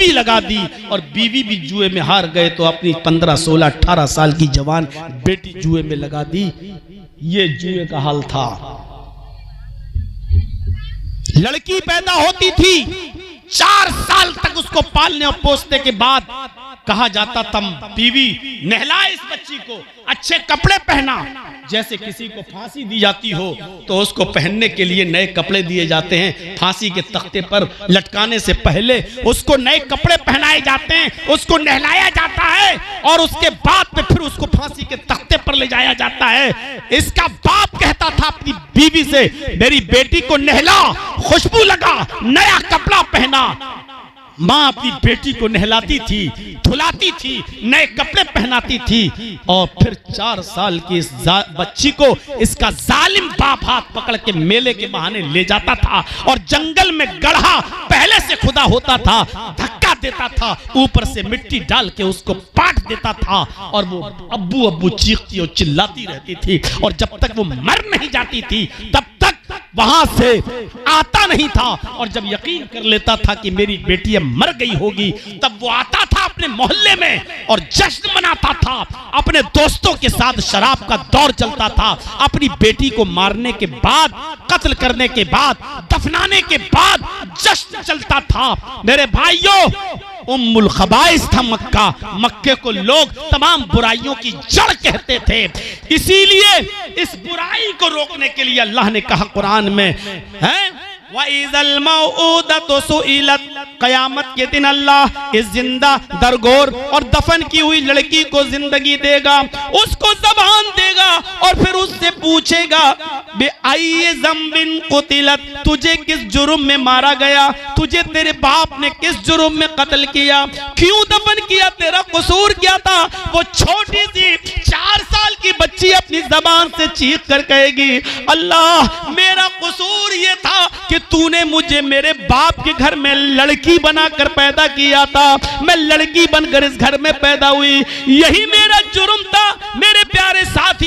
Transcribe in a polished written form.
चीटी लगा दी और बीवी भी जुए में हार गए तो अपनी 15, 16, 18 साल की जवान बेटी जुए में लगा दी। ये जुए का हाल था। लड़की पैदा होती थी, 4 साल तक उसको पालने और पोसने के बाद कहा जाता था बीवी नहलाए इस बच्ची को, अच्छे कपड़े पहना। जैसे किसी को फांसी दी जाती हो तो उसको पहनने के लिए नए कपड़े दिए जाते हैं। फांसी के तख्ते पर लटकाने से पहले उसको नए कपड़े पहनाए जाते हैं, उसको नहलाया जाता है और उसके बाद में फिर उसको फांसी के तख्ते पर ले जाया जाता है। इसका बाप कहता था अपनी बीवी से, मेरी बेटी को नहला, खुशबू लगा, नया कपड़ा पहना। माँ अपनी बेटी को नहलाती थी, धुलाती थी, नए कपड़े पहनाती थी और फिर 4 साल की इस बच्ची को इसका जालिम बाप हाथ पकड़ के मेले के बहाने ले जाता था और जंगल में गड्ढा पहले से खुदा होता था, धक्का देता था, ऊपर से मिट्टी डाल के उसको पाट देता था और वो अब्बू अब्बू चीखती और चिल्लाती रहती थी और जब तक वो मर नहीं जाती थी तब तक वहां से आता नहीं था। और जब यकीन कर लेता था कि मेरी बेटी अब मर गई होगी तब वो आता था अपने मोहल्ले में और जश्न मनाता था। अपने दोस्तों के साथ शराब का दौर चलता था। अपनी बेटी को मारने के बाद, कत्ल करने के बाद, दफनाने के बाद जश्न चलता था। मेरे भाइयों, उम्मुल खबाइस था मक्का। मक्के को लोग तमाम बुराइयों की जड़ कहते थे। इसीलिए इस बुराई को रोकने के लिए अल्लाह ने कहा कुरान में, है वइज़ल मौऊदतु सुइलत, क़यामत के दिन अल्लाह इस जिंदा, दरगोर और दफन की हुई लड़की को जिंदगी देगा, उसको ज़बान देगा और फिर उससे पूछेगा बिअय्यि ज़ंबिन क़ुतिलत, तुझे किस जुर्म में मारा गया, तुझे तेरे बाप ने किस जुर्म में कत्ल किया, क्यों दफन किया, तेरा कसूर क्या था। वो छोटी सी 4 साल की बच्ची अपनी जबान से चीख कर कहेगी, अल्लाह मेरा कसूर ये था कि तूने मुझे मेरे बाप के घर में लड़की बनाकर पैदा किया था, मैं लड़की बनकर इस घर में पैदा हुई, यही मेरा जुर्म था। मेरे प्यारे साथी